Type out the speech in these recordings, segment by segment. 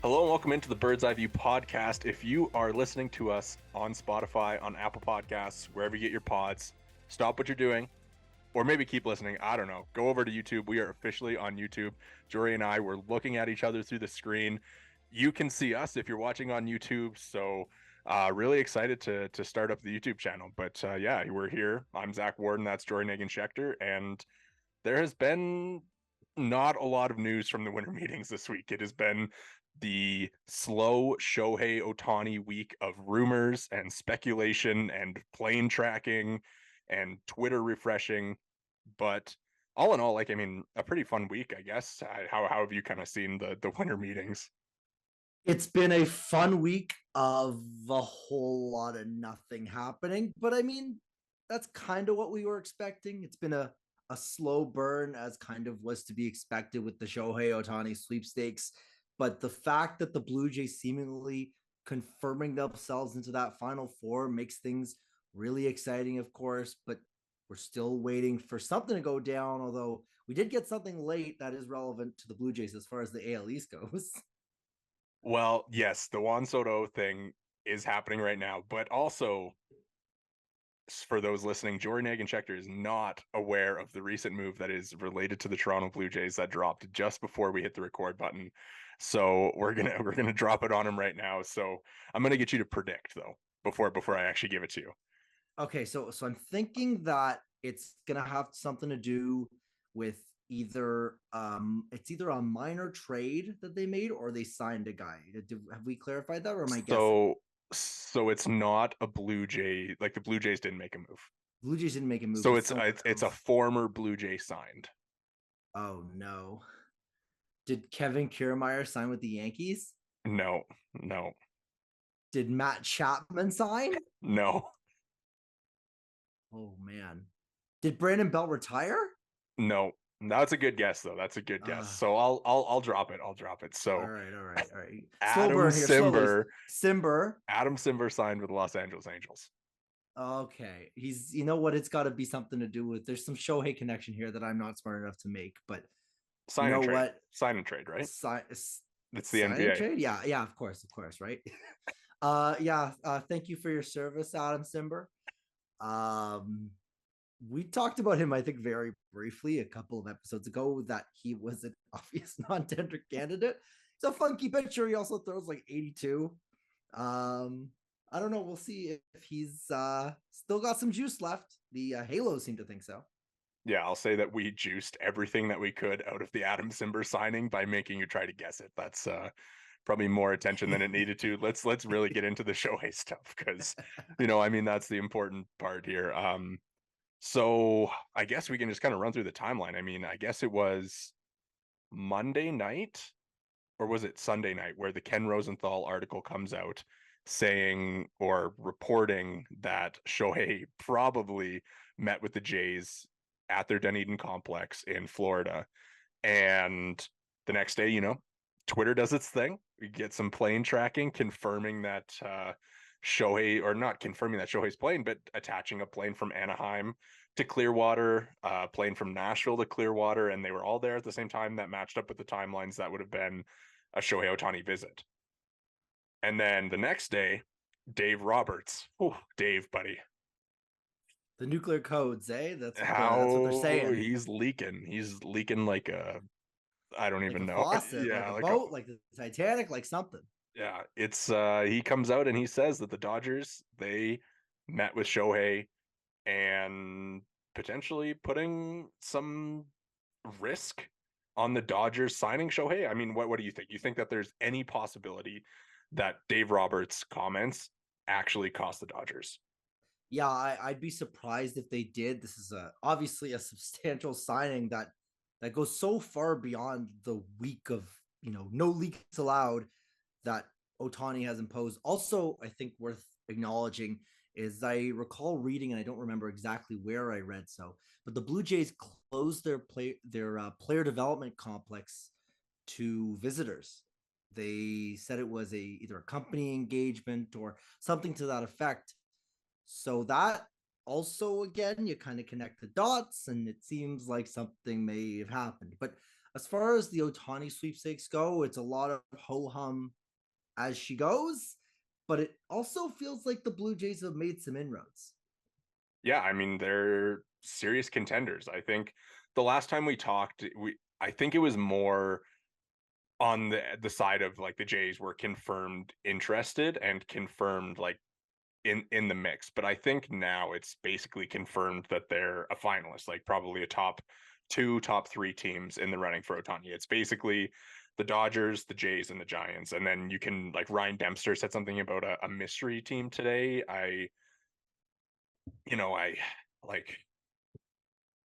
Hello and welcome into the Bird's Eye View podcast. If you are listening to us on Spotify, on Apple Podcasts, wherever you get your pods, stop what you're doing, or maybe keep listening. I don't know. Go over to YouTube. We are officially on YouTube. Jori and I were looking at each other through the screen. You can see us if you're watching on YouTube. So really excited to start up the YouTube channel. But yeah, we're here. I'm Zach Worden. That's Jori Negin-Shecter. And there has been not a lot of news from the winter meetings this week. It has been the slow Shohei Ohtani week of rumors and speculation and plane tracking and Twitter refreshing. But all in all, a pretty fun week, I guess. How have you kind of seen the winter meetings? It's been a fun week of a whole lot of nothing happening, but I mean, that's kind of what we were expecting. It's been a slow burn, as kind of was to be expected with the Shohei Ohtani sweepstakes. But the fact that the Blue Jays seemingly confirming themselves into that Final Four makes things really exciting, of course. But we're still waiting for something to go down, although we did get something late that is relevant to the Blue Jays as far as the AL East goes. Well, yes, the Juan Soto thing is happening right now, but also for those listening, Jori Negin-Shecter is not aware of the recent move that is related to the Toronto Blue Jays that dropped just before we hit the record button. So we're gonna drop it on him right now. So I'm gonna get you to predict though before I actually give it to you. Okay, so I'm thinking that it's gonna have something to do with either a minor trade that they made or they signed a guy. Have we clarified that, or am I guessing? So it's not a Blue Jay, like the Blue Jays didn't make a move. Blue Jays didn't make a move, So but it's someone it's a else. former Blue Jay signed. Oh no! Did Kevin Kiermaier sign with the Yankees? No, no, Did Matt Chapman sign? no, Oh man! Did Brandon Belt retire? no. That's a good guess though. That's a good guess. Uh, So I'll drop it. I'll drop it. all So right, all right, all right. Slow Adam burn here, slowly. Simber, Simber. Adam Simber signed with the Los Angeles Angels. Okay. You know what? It's got to be something to do with, there's some Shohei connection here that I'm not smart enough to make, but you Sign know and trade. what? Sign and trade, right? It's the Sign and NBA. trade? Yeah, of course, right? Thank you for your service, Adam Simber. Um, we talked about him, I think, very briefly a couple of episodes ago that he was an obvious non-tender candidate. It's a funky pitcher. He also throws like 82. Um, I don't know. We'll see if he's still got some juice left. The Halos seem to think so. Yeah, I'll say that we juiced everything that we could out of the Adam Simber signing by making you try to guess it. That's probably more attention than it needed to. Let's really get into the Shohei stuff because that's the important part here. So I guess we can just kind of run through the timeline. I mean, I guess it was Monday night or was it Sunday night where the Ken Rosenthal article comes out saying or reporting that Shohei probably met with the Jays at their Dunedin complex in Florida. And the next day, Twitter does its thing. We get some plane tracking confirming that Shohei, or not confirming that Shohei's plane, but attaching a plane from Anaheim to Clearwater, plane from Nashville to Clearwater, and they were all there at the same time. That matched up with the timelines that would have been a Shohei Ohtani visit. And then the next day, Dave Roberts. Oh, Dave, buddy. The nuclear codes, eh? That's what they're How saying. he's leaking. He's leaking like I don't Like even a know. faucet, Yeah, like a like boat, like the Titanic, like something. yeah. It's he comes out and he says that the Dodgers, they met with Shohei and potentially putting some risk on the Dodgers signing Shohei. I mean, what do you think? You think that there's any possibility that Dave Roberts' comments actually cost the Dodgers? Yeah, I'd be surprised if they did. This is obviously a substantial signing that goes so far beyond the week of no leaks allowed that Ohtani has imposed. Also, I think worth acknowledging is I recall reading, and I don't remember exactly where I read so, but the Blue Jays closed their player development complex to visitors. They said it was either a company engagement or something to that effect. So that also, again, you kind of connect the dots, and it seems like something may have happened. But as far as the Ohtani sweepstakes go, it's a lot of ho hum as she goes, but it also feels like the Blue Jays have made some inroads. Yeah, I mean, they're serious contenders. I think the last time we talked, I think it was more on the side of like the Jays were confirmed interested and confirmed like in the mix. But I think now it's basically confirmed that they're a finalist, like probably a top 2, top 3 teams in the running for Ohtani. It's basically the Dodgers, the Jays, and the Giants. And then you can, like, Ryan Dempster said something about a mystery team today. I like,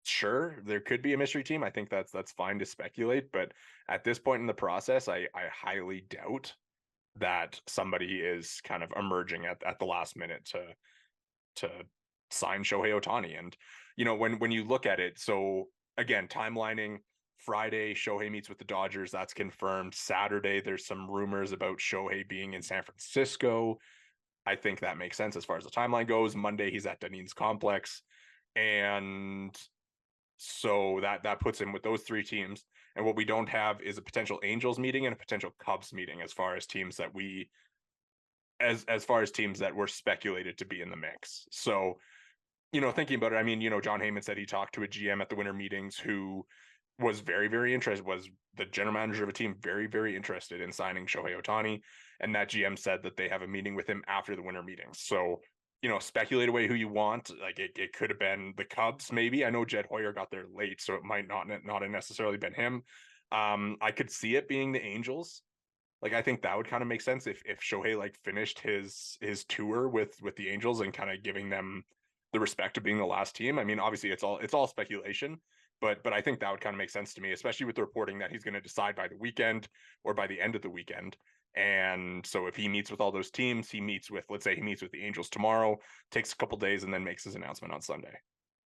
sure, there could be a mystery team. I think that's fine to speculate, but at this point in the process, I highly doubt that somebody is kind of emerging at the last minute to sign Shohei Ohtani. And when you look at it, so again, timelining, Friday, Shohei meets with the Dodgers. That's confirmed. Saturday, there's some rumors about Shohei being in San Francisco. I think that makes sense as far as the timeline goes. Monday, he's at Dunedin's complex. And so that puts him with those 3 teams. And what we don't have is a potential Angels meeting and a potential Cubs meeting as far as teams that were speculated to be in the mix. So, thinking about it, I mean, John Heyman said he talked to a GM at the winter meetings who was very, very interested, was the general manager of a team, very, very interested in signing Shohei Ohtani. And that GM said that they have a meeting with him after the winter meetings. So, speculate away who you want. Like it could have been the Cubs, maybe. I know Jed Hoyer got there late, so it might not have necessarily been him. I could see it being the Angels. Like, I think that would kind of make sense if Shohei like finished his tour with the Angels and kind of giving them the respect of being the last team. I mean, obviously it's all speculation, but I think that would kind of make sense to me, especially with the reporting that he's going to decide by the weekend or by the end of the weekend. And so if he meets with all those teams, let's say he meets with the Angels tomorrow, takes a couple days, and then makes his announcement on Sunday.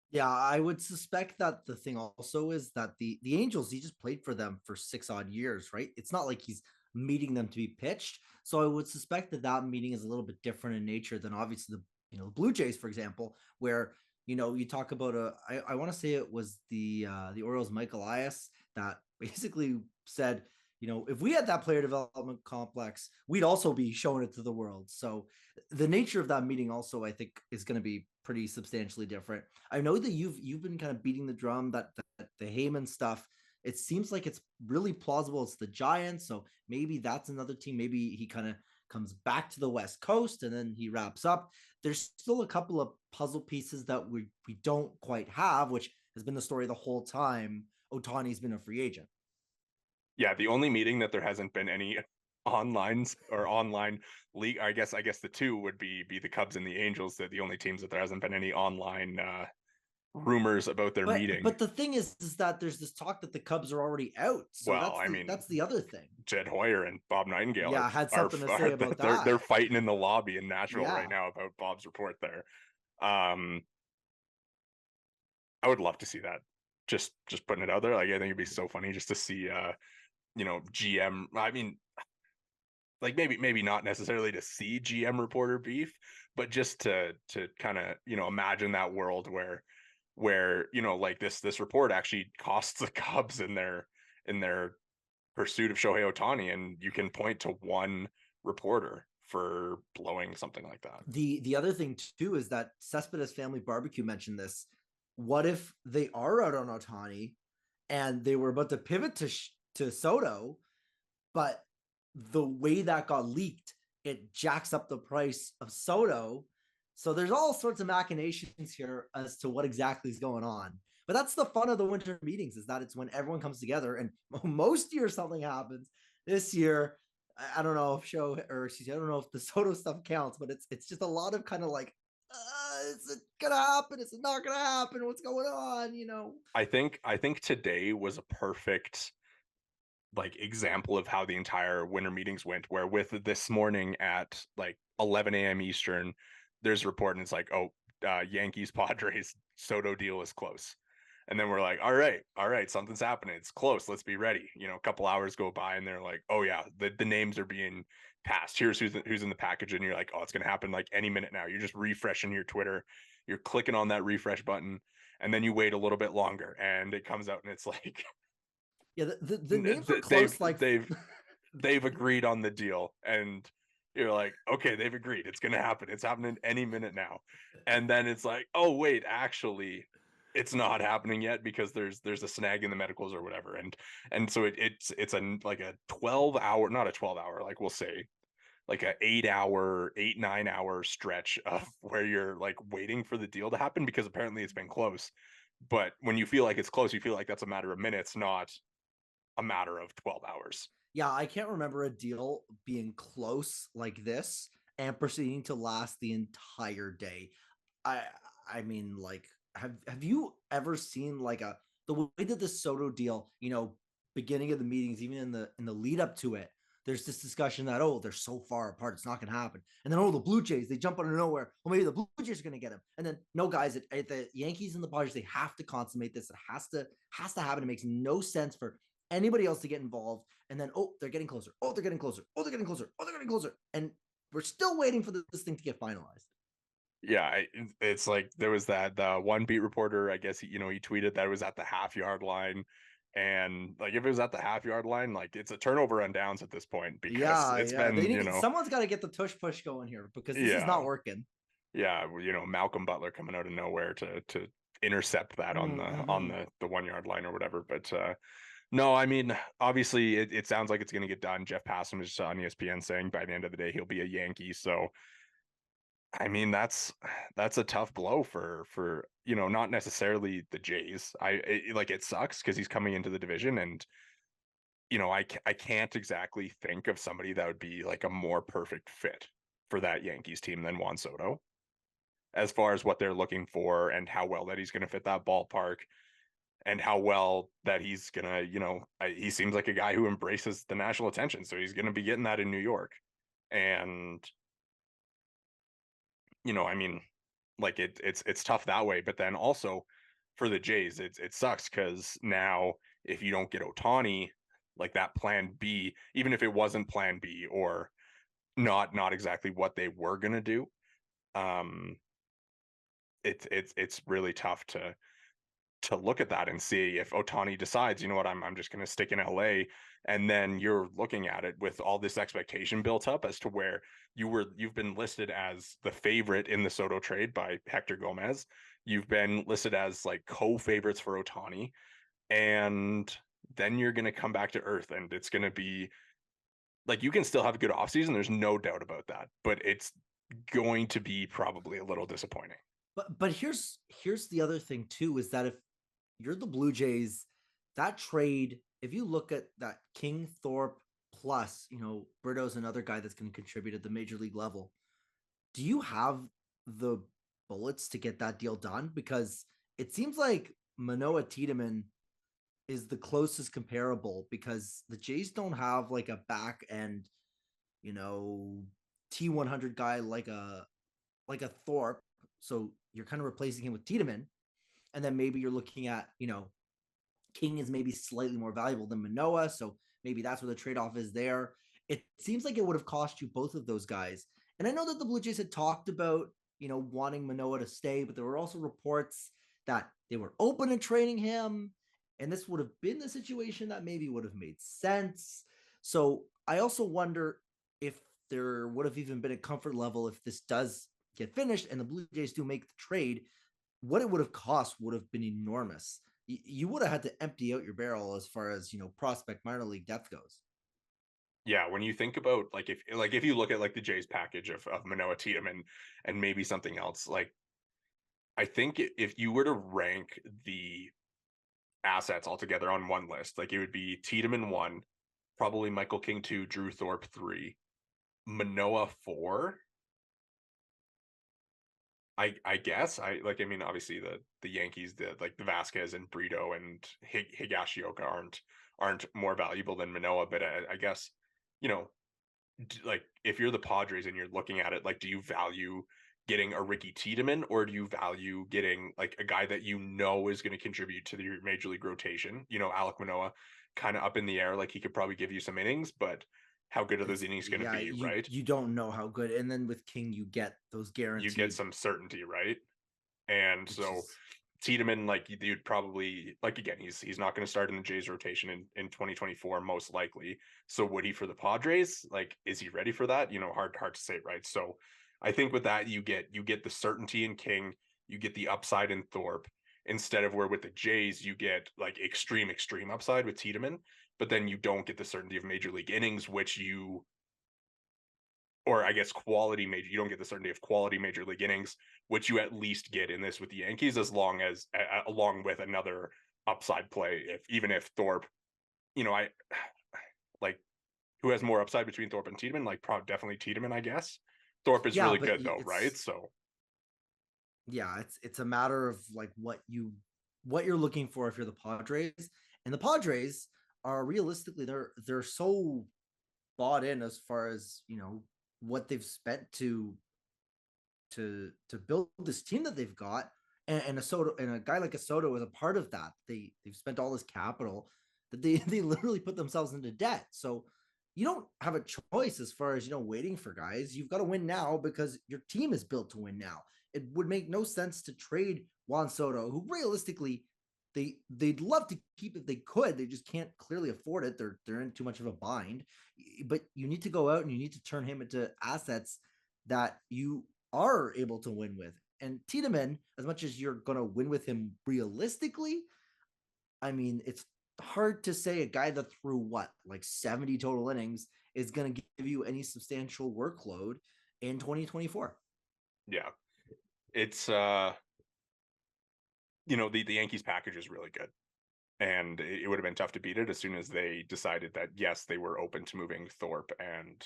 Yeah, I would suspect that the thing also is that the Angels, he just played for them for 6 odd years, right? It's not like he's meeting them to be pitched. So I would suspect that meeting is a little bit different in nature than obviously the Blue Jays, for example, where you talk about I want to say it was the Orioles Mike Elias that basically said, if we had that player development complex, we'd also be showing it to the world. So the nature of that meeting also, I think, is going to be pretty substantially different. I know that you've been kind of beating the drum that the Heyman stuff. It seems like it's really plausible. It's the Giants, so maybe that's another team. Maybe he kind of comes back to the West Coast and then he wraps up. There's still a couple of puzzle pieces that we don't quite have, which has been the story the whole time Ohtani's been a free agent. Yeah, the only meeting that there hasn't been any online league, I guess the two would be the Cubs and the Angels. They're the only teams that there hasn't been any online rumors about their meeting. But the thing is that there's this talk that the Cubs are already out. So Well, I mean, that's the other thing. Jed Hoyer and Bob Nightingale Yeah, I had something to say about that. they're fighting in the lobby in Nashville Yeah. right now about Bob's report there. I would love to see that. Just putting it out there. Like, I think it'd be so funny just to see GM. I mean, like maybe not necessarily to see GM reporter beef, but just to kind of imagine that world where like this report actually costs the Cubs in their pursuit of Shohei Ohtani, and you can point to one reporter for blowing something like that. The other thing too is that Cespedes Family Barbecue mentioned this. What if they are out on Ohtani and they were about to pivot to Soto, but the way that got leaked, it jacks up the price of Soto. So there's all sorts of machinations here as to what exactly is going on. But that's the fun of the winter meetings, is that it's when everyone comes together. And most years something happens. This year, I don't know if I don't know if the Soto stuff counts, but it's just a lot of kind of like, is it gonna happen? Is it not gonna happen? What's going on? I think today was a perfect like example of how the entire winter meetings went, where with this morning at like 11 a.m. Eastern, there's a report and it's like, oh, Yankees Padres Soto deal is close. And then we're like, all right, something's happening. It's close. Let's be ready. A couple hours go by and they're like, oh yeah, the names are being passed. Here's who's in the package. And you're like, oh, it's going to happen like any minute now. You're just refreshing your Twitter. You're clicking on that refresh button. And then you wait a little bit longer and it comes out and it's like Yeah, the names were They've close. Like, they've agreed on the deal, and you're like, okay, they've agreed. It's going to happen. It's happening any minute now. And then it's like, oh wait, actually, it's not happening yet because there's a snag in the medicals or whatever. And so it's a like a 12-hour, not a 12-hour, like we'll say like a 8-hour, 8-9 hour stretch of where you're like waiting for the deal to happen because apparently it's been close. But when you feel like it's close, you feel like that's a matter of minutes, not a matter of 12 hours. yeah, I can't remember a deal being close like this and proceeding to last the entire day. I I mean, like, have you ever seen like the way that the Soto deal, beginning of the meetings, even in the lead up to it, there's this discussion that, oh, they're so far apart, it's not gonna happen. And then, oh, the Blue Jays, they jump out of nowhere. Well, maybe the Blue Jays are gonna get him. And then no, guys, at the Yankees and the Padres, they have to consummate this. It has to happen. It makes no sense for anybody else to get involved. And then, oh, they're getting closer. Oh, they're getting closer. Oh, they're getting closer. Oh, they're getting closer. And we're still waiting for this thing to get finalized. Yeah, it's like there was the one beat reporter, I guess he tweeted that it was at the half-yard line, and like if it was at the half-yard line, like it's a turnover on downs at this point because Yeah, it's yeah. They been need someone's got to get the tush push going here because this is yeah, not working. yeah, Malcolm Butler coming out of nowhere to intercept that on Mm-hmm. the 1 yard line or whatever. But no, I mean, obviously it sounds like it's going to get done. Jeff Passan was on ESPN saying by the end of the day he'll be a Yankee. So I mean, that's a tough blow for not necessarily the Jays. Like it sucks because he's coming into the division, and I can't exactly think of somebody that would be like a more perfect fit for that Yankees team than Juan Soto as far as what they're looking for and how well that he's going to fit that ballpark and how well that he's going to, he seems like a guy who embraces the national attention. So he's going to be getting that in New York. And, I mean, like it's tough that way. But then also for the Jays, it sucks because now if you don't get Ohtani, like that plan B, even if it wasn't plan B or not exactly what they were going to do, um, it's really tough to look at that and see if Ohtani decides, you know what, I'm just going to stick in LA. And then you're looking at it with all this expectation built up as to where you've been listed as the favorite in the Soto trade by Hector Gomez. You've been listed as like co-favorites for Ohtani. And then you're going to come back to earth and it's going to be like, you can still have a good offseason. There's no doubt about that, but it's going to be probably a little disappointing. But here's the other thing too is that if you're the Blue Jays, that trade, if you look at that King Thorpe plus, Brito's another guy that's going to contribute at the major league level. Do you have the bullets to get that deal done? Because it seems like Manoah Tiedemann is the closest comparable because the Jays don't have like a back end, you know, T100 guy like a Thorpe. So you're kind of replacing him with Tiedemann. And then maybe you're looking at, King is maybe slightly more valuable than Manoah. So maybe that's where the trade off is there. It seems like it would have cost you both of those guys. And I know that the Blue Jays had talked about, wanting Manoah to stay, but there were also reports that they were open to trading him. And this would have been the situation that maybe would have made sense. So I also wonder if there would have even been a comfort level if this does get finished and the Blue Jays do make the trade. What it would have cost would have been enormous. You would have had to empty out your barrel as far as prospect minor league depth goes. Yeah, when you think about like if you look at like the Jays package of Manoah Tiedemann and maybe something else, like I think if you were to rank the assets altogether on one list, like it would be Tiedemann 1, probably Michael King 2, Drew Thorpe 3, Manoah 4. I guess I mean obviously the Yankees, the Vasquez and Brito and Higashioka aren't more valuable than Manoah, but I guess you know like if you're the Padres and you're looking at it, like do you value getting a Ricky Tiedemann or do you value getting like a guy that is going to contribute to your major league rotation? Alek Manoah kind of up in the air, like he could probably give you some innings, but how good are those innings going to Yeah, be, right? you don't know how good. And then with King, you get those You get guaranteed, some certainty, right? And which so is Tiedemann, like you'd probably like again, he's not going to start in the Jays rotation in 2024 most likely. So would he for the Padres? Like, is he ready for that? Hard to say, right? So I think with that you get the certainty in King, you get the upside in Thorpe, instead of where with the Jays you get like extreme upside with Tiedemann, but then you don't get the certainty of major league innings, or I guess you don't get the certainty of quality major league innings, which you at least get in this with the Yankees, along with another upside play. Even if Thorpe, I like who has more upside between Thorpe and Tiedemann, like definitely Tiedemann, I guess. Thorpe is Yeah, really but good though, right? So yeah, it's a matter of like what you're looking for if you're the Padres. And the Padres are realistically they're so bought in as far as, what they've spent to build this team that they've got. And a Soto and a guy like a Soto is a part of that. They've spent all this capital that they literally put themselves into debt. So you don't have a choice as far as, waiting for guys. You've got to win now because your team is built to win now. It would make no sense to trade Juan Soto, who realistically they'd love to keep if they could. They just can't clearly afford it. They're in too much of a bind. But you need to go out and you need to turn him into assets that you are able to win with. And Tiedemann, as much as you're going to win with him realistically, I mean, it's hard to say a guy that threw like 70 total innings is going to give you any substantial workload in 2024. yeah, it's the Yankees package is really good. And it would have been tough to beat it as soon as they decided that yes, they were open to moving Thorpe and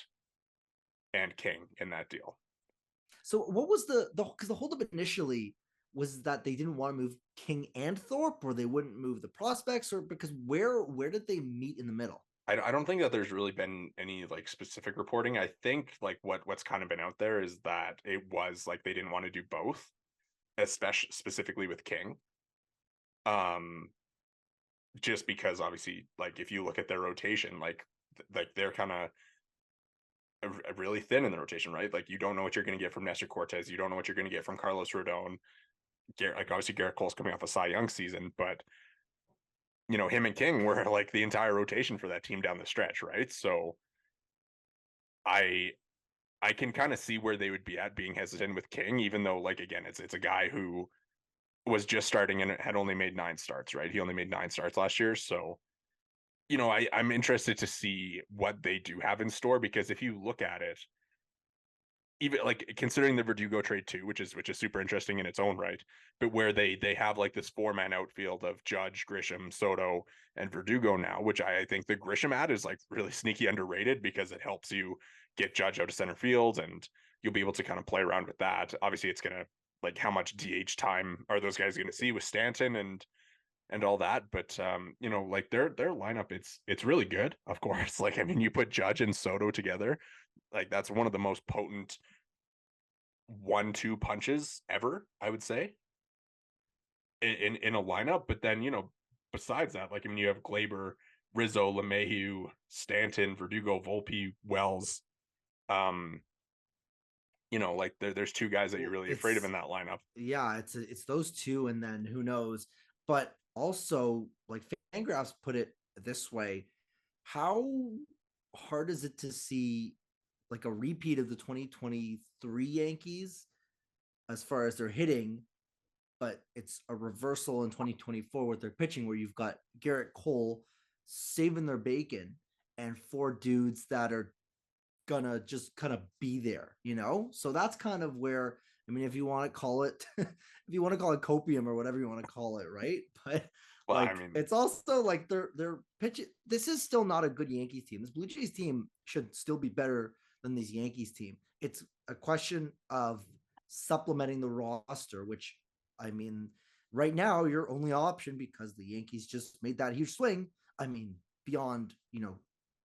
King in that deal. So what was because the holdup initially was that they didn't want to move King and Thorpe, or they wouldn't move the prospects, or because where did they meet in the middle? I don't think that there's really been any like specific reporting. I think like what's kind of been out there is that it was like they didn't want to do both, especially specifically with King. Just because obviously, like if you look at their rotation, like they're kind of really thin in the rotation, right? Like you don't know what you're going to get from Nestor Cortez, you don't know what you're going to get from Carlos Rodon. Like obviously Garrett Cole's coming off a Cy Young season, but him and King were like the entire rotation for that team down the stretch, right? So I can kind of see where they would be at being hesitant with King, even though like again it's a guy who was just starting and had only made 9 starts, right? He only made 9 starts last year, so I'm interested to see what they do have in store, because if you look at it, even like considering the Verdugo trade too, which is super interesting in its own right, but where they have like this 4-man outfield of Judge, Grisham, Soto, and Verdugo now, which I think the Grisham ad is like really sneaky underrated because it helps you get Judge out of center field and you'll be able to kind of play around with that. Obviously, it's gonna like how much DH time are those guys going to see with Stanton and all that, but like their lineup, it's really good, of course. Like I mean, you put Judge and Soto together, like that's one of the most potent 1-2 punches ever, I would say, in a lineup. But then besides that, like I mean, you have Glaber, Rizzo, LeMahieu, Stanton, Verdugo, Volpe, Wells. um like there's 2 guys that you're really afraid of in that lineup. Yeah, it's those two, and then who knows? But also, like Fangraphs put it this way: how hard is it to see like a repeat of the 2023 Yankees as far as their hitting, but it's a reversal in 2024 with their pitching, where you've got Garrett Cole saving their bacon and 4 dudes that are gonna just kind of be there. So that's kind of where, I mean, if you want to call it if you want to call it copium or whatever you want to call it, right? But Well, I like mean, it's also like they're pitching. This is still not a good Yankees team. This Blue Jays team should still be better than these Yankees team. It's a question of supplementing the roster, which, I mean, right now your only option, because the Yankees just made that huge swing, I mean, beyond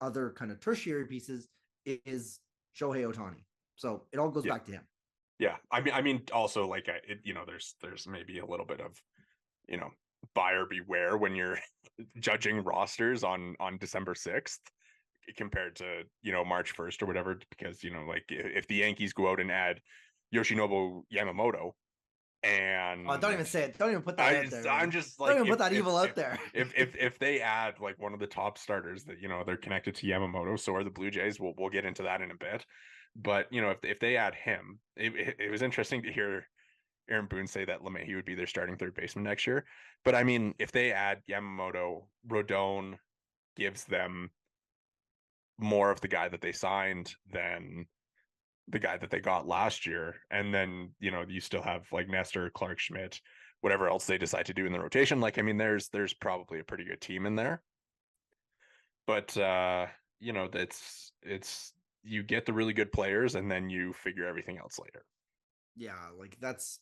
other kind of tertiary pieces, is Shohei Ohtani. So it all goes yeah, back to him. yeah. I mean, also like there's maybe a little bit of buyer beware when you're judging rosters on December 6th compared to March 1st or whatever, because like if the Yankees go out and add Yoshinobu Yamamoto, And Oh, don't even say it. Don't even put that out there, I'm man. just Don't like, even put that evil out there. if they add like one of the top starters that, you know, they're connected to Yamamoto, so are the Blue Jays. We'll get into that in a bit. But, you know, if they add him, it was interesting to hear Aaron Boone say that LeMahieu would be their starting third baseman next year. But I mean, if they add Yamamoto, Rodon gives them more of the guy that they signed than the guy that they got last year. And then, you know, you still have like Nestor, Clark Schmidt, whatever else they decide to do in the rotation. Like, I mean, there's probably a pretty good team in there. But you know, it's you get the really good players and then you figure everything else later. Yeah, like that's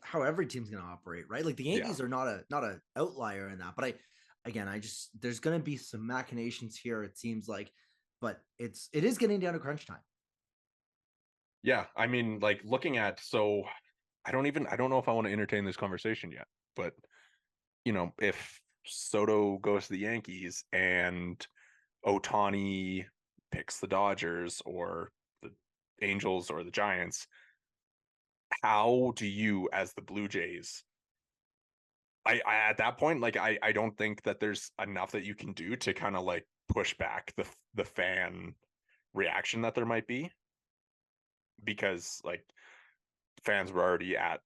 how every team's gonna operate, right? Like the Yeah. Yankees are not a outlier in that. But I just there's gonna be some machinations here, it seems like, but it is getting down to crunch time. Yeah. I mean, like looking at I don't know if I want to entertain this conversation yet, but you know, if Soto goes to the Yankees and Ohtani picks the Dodgers or the Angels or the Giants, how do you, as the Blue Jays, I at that point, like I don't think that there's enough that you can do to kind of like push back the fan reaction that there might be, because like fans were already at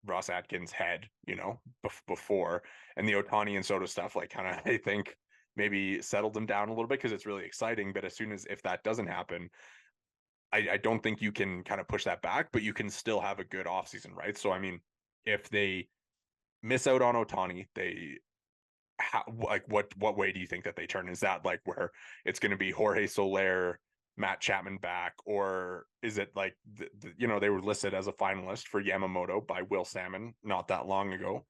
Ross Atkins' head, you know, before, and the Ohtani and Soto stuff, like kind of I think maybe settled them down a little bit because it's really exciting. But as soon as if that doesn't happen, I don't think you can kind of push that back, but you can still have a good offseason, right? So I mean, if they miss out on Ohtani, like what way do you think that they turn? Is that like where it's going to be Jorge Soler, Matt Chapman back, or is it like you know, they were listed as a finalist for Yamamoto by Will Salmon not that long ago,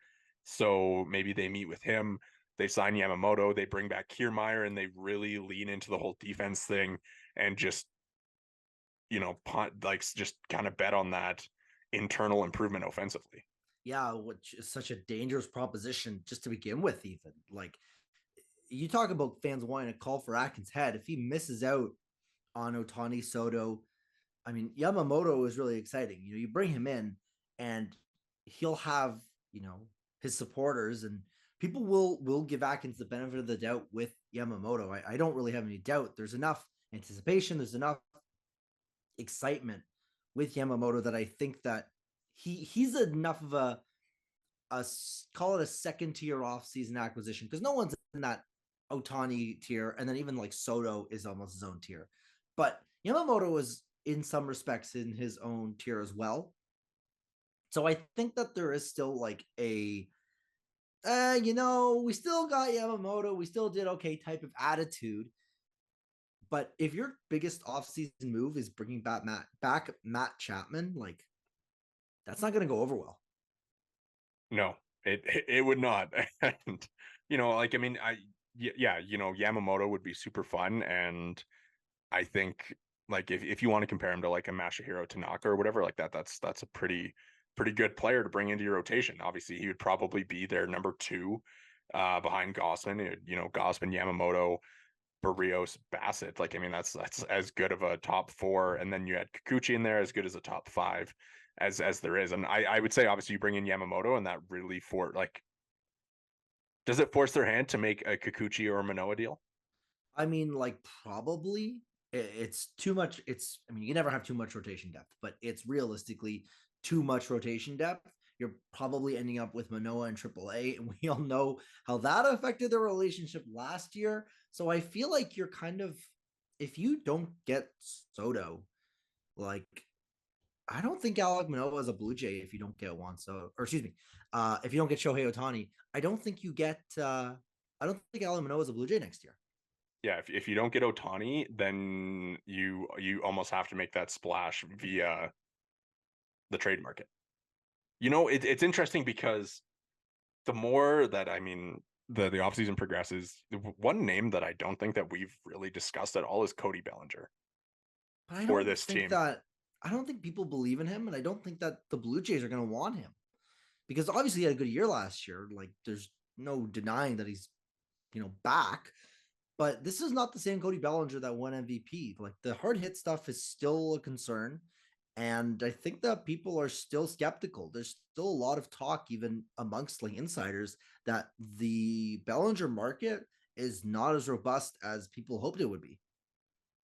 so maybe they meet with him, they sign Yamamoto, they bring back Kiermaier, and they really lean into the whole defense thing and just, you know, like just kind of bet on that internal improvement offensively. Yeah, which is such a dangerous proposition just to begin with, even. Like you talk about fans wanting to call for Atkins' head. If he misses out on Ohtani, Soto, I mean, Yamamoto is really exciting. You know, you bring him in and he'll have, you know, his supporters, and people will give Atkins the benefit of the doubt with Yamamoto. I don't really have any doubt. There's enough anticipation, there's enough excitement with Yamamoto that I think that he's enough of a call it a second tier off season acquisition, because no one's in that Ohtani tier, and then even like Soto is almost his own tier. But Yamamoto is in some respects in his own tier as well. So I think that there is still like a you know, we still got Yamamoto, we still did okay type of attitude. But if your biggest offseason move is bringing back Matt Chapman, like that's not going to go over well. No, it would not. And you know, like I mean, yeah, you know, Yamamoto would be super fun, and I think like if you want to compare him to like a Masahiro Tanaka or whatever like that, that's a pretty good player to bring into your rotation. Obviously, he would probably be their number two behind Gausman. You know, Gausman, Yamamoto, Barrios, Bassett. Like I mean, that's as good of a top four, and then you had Kikuchi in there, as good as a top five as there is. And I would say obviously you bring in Yamamoto, and that really does it force their hand to make a Kikuchi or a Manoa deal? I mean, like probably it's too much. I mean, you never have too much rotation depth, but it's realistically too much rotation depth. You're probably ending up with Manoa and AAA, and we all know how that affected their relationship last year. So I feel like you're kind of, if you don't get Soto, like I don't think Alec Manoa is a Blue Jay if you don't get Juan Soto, or excuse me, if you don't get Shohei Ohtani. I don't think you get. I don't think Alec Manoa is a Blue Jay next year. Yeah, if you don't get Ohtani, then you almost have to make that splash via the trade market. You know, it's interesting because the more that I mean the offseason progresses, one name that I don't think that we've really discussed at all is Cody Bellinger But I for don't this think team. that I don't think people believe in him, and I don't think that the Blue Jays are going to want him, because obviously he had a good year last year. Like there's no denying that he's back, but this is not the same Cody Bellinger that won MVP. Like the hard hit stuff is still a concern, And I think that people are still skeptical. There's still a lot of talk, even amongst like insiders, that the Bellinger market is not as robust as people hoped it would be.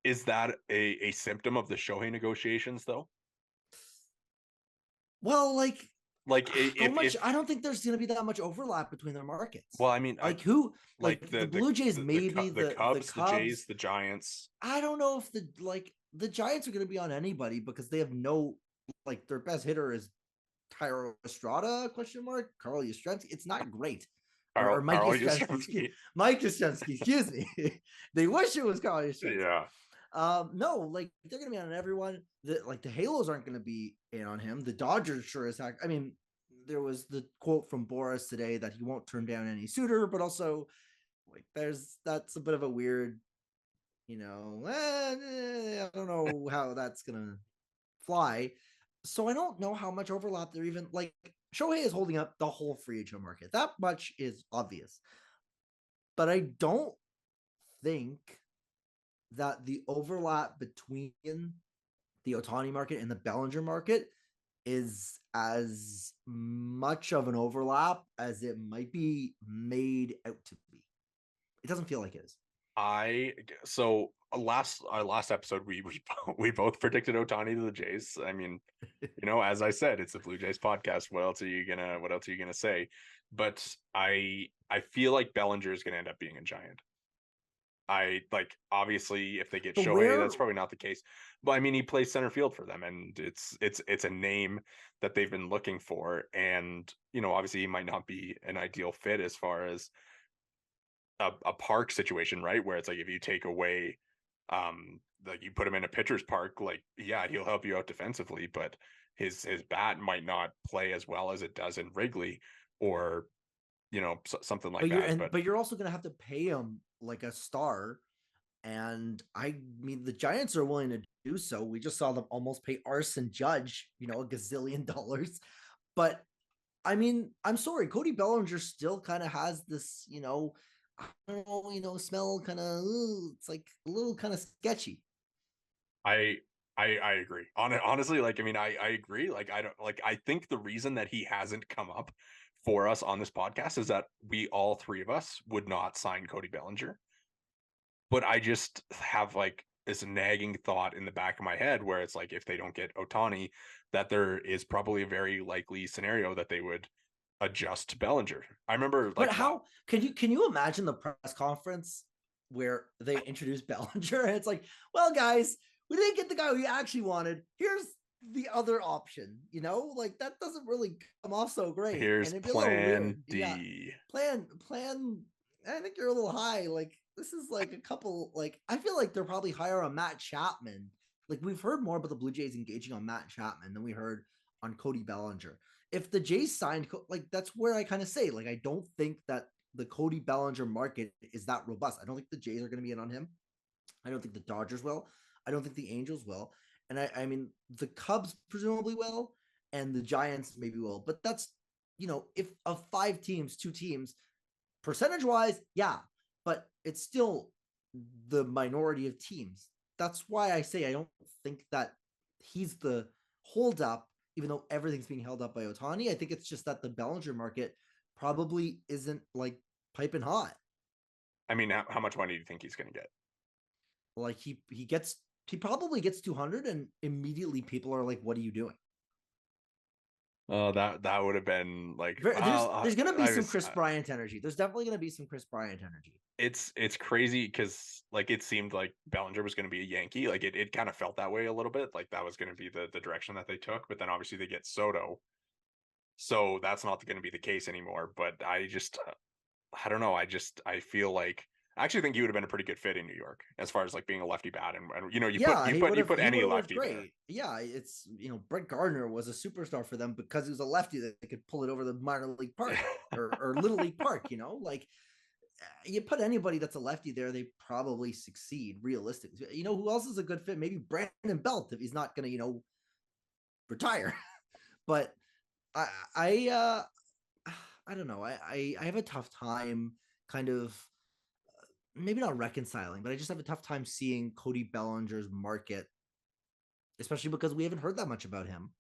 Is that a symptom of the Shohei negotiations, though? Well, like Like so if much, I don't think there's going to be that much overlap between their markets. well, I mean, Like who, like like the Blue Jays, maybe the the Cubs, the Jays, Cubs. the Giants. I don't know if the Giants are going to be on anybody because they have no, like, their best hitter is Tyro Estrada, question mark, Carl Yastrzemski. It's not great. Or Mike Carl Yastrzemski. Yastrzemski. Mike Yastrzemski, excuse me. They wish it was Carl Yastrzemski. Yeah. No, like they're gonna be on everyone. The Halos aren't gonna be in on him. The Dodgers sure as heck. I mean, there was the quote from Boris today that he won't turn down any suitor, but also like that's a bit of a weird, I don't know how that's gonna fly. So I don't know how much overlap there even like Shohei is holding up the whole free agent market. That much is obvious. But I don't think that the overlap between the Ohtani market and the Bellinger market is as much of an overlap as it might be made out to be. It doesn't feel like it is. So our last episode we both predicted Ohtani to the Jays. I mean, as I said, it's a Blue Jays podcast. What else are you gonna say? But I feel like Bellinger is gonna end up being a Giant. I like obviously if they get But Shohei, where that's probably not the case. But I mean, he plays center field for them, and it's a name that they've been looking for. And obviously he might not be an ideal fit as far as a park situation, right? Where it's like if you take away, like you put him in a pitcher's park, like yeah, he'll help you out defensively, but his bat might not play as well as it does in Wrigley, or something like that. But but you're also gonna have to pay him like a star. And I mean, the Giants are willing to do so. We just saw them almost pay Arson Judge, a gazillion dollars. But I mean, I'm sorry, Cody Bellinger still kind of has this, I don't know, smell kind of, it's like a little kind of sketchy. I I agree. Honestly, like I mean, I agree. Like I don't like I think the reason that he hasn't come up for us on this podcast is that we all three of us would not sign Cody Bellinger. But I just have like this nagging thought in the back of my head where it's like if they don't get Ohtani, that there is probably a very likely scenario that they would adjust to Bellinger. I remember But like how can you imagine the press conference where they introduce Bellinger and it's like, well, guys, we didn't get the guy we actually wanted. Here's the other option, like that doesn't really come off so great. And here's it'd be a little plan weird. Yeah. D. Plan. I think you're a little high. Like, this is like a couple, like, I feel like they're probably higher on Matt Chapman. Like, we've heard more about the Blue Jays engaging on Matt Chapman than we heard on Cody Bellinger. If the Jays signed, like, that's where I kind of say, like, I don't think that the Cody Bellinger market is that robust. I don't think the Jays are going to be in on him. I don't think the Dodgers will. I don't think the Angels will. And I mean, the Cubs presumably will, and the Giants maybe will. But that's, if of 5 teams, 2 teams, percentage wise, yeah, but it's still the minority of teams. That's why I say I don't think that he's the holdup, even though everything's being held up by Ohtani. I think it's just that the Bellinger market probably isn't like piping hot. I mean, how much money do you think he's going to get? Like he probably gets 200, and immediately people are like, "What are you doing?" Oh, that would have been like There's gonna be some Chris Bryant energy. There's definitely gonna be some Chris Bryant energy. It's crazy because like it seemed like Bellinger was going to be a Yankee. Like it kind of felt that way a little bit. Like that was going to be the direction that they took. But then obviously they get Soto, so that's not going to be the case anymore. But I don't know. I feel like I actually think he would have been a pretty good fit in New York as far as like being a lefty bat and Yeah, you put he any would have looked lefty there. great. Yeah, it's Brett Gardner was a superstar for them because he was a lefty that could pull it over the minor league park or little league park. Like you put anybody that's a lefty there, they probably succeed realistically. Who else is a good fit? Maybe Brandon Belt if he's not going to retire. But I I don't know. I have a tough time kind of maybe not reconciling, but I just have a tough time seeing Cody Bellinger's market especially because we haven't heard that much about him.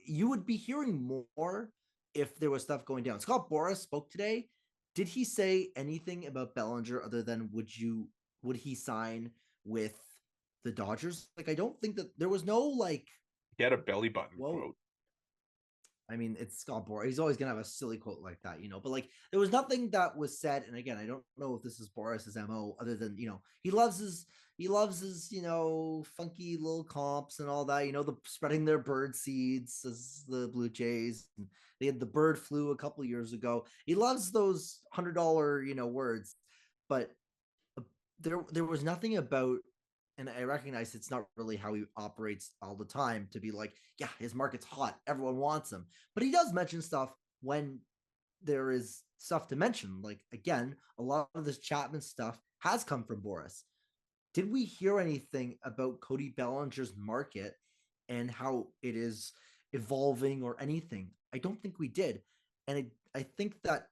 You would be hearing more if there was stuff going down. Scott Boras spoke today. Did he say anything about Bellinger other than would he sign with the Dodgers? Like, I don't think that there was no like, He had a belly button whoa. quote. I mean, it's Scott Boras. He's always gonna have a silly quote like that, you know. But like, there was nothing that was said. And again, I don't know if this is Boras's mo, other than he loves his funky little comps and all that. You know, the spreading their bird seeds as the Blue Jays. They had the bird flu a couple years ago. He loves those $100 words, but there was nothing about, and I recognize it's not really how he operates all the time to be like, yeah, his market's hot, everyone wants him. But he does mention stuff when there is stuff to mention. Like, again, a lot of this Chapman stuff has come from Boras. Did we hear anything about Cody Bellinger's market and how it is evolving or anything? I don't think we did. And I think that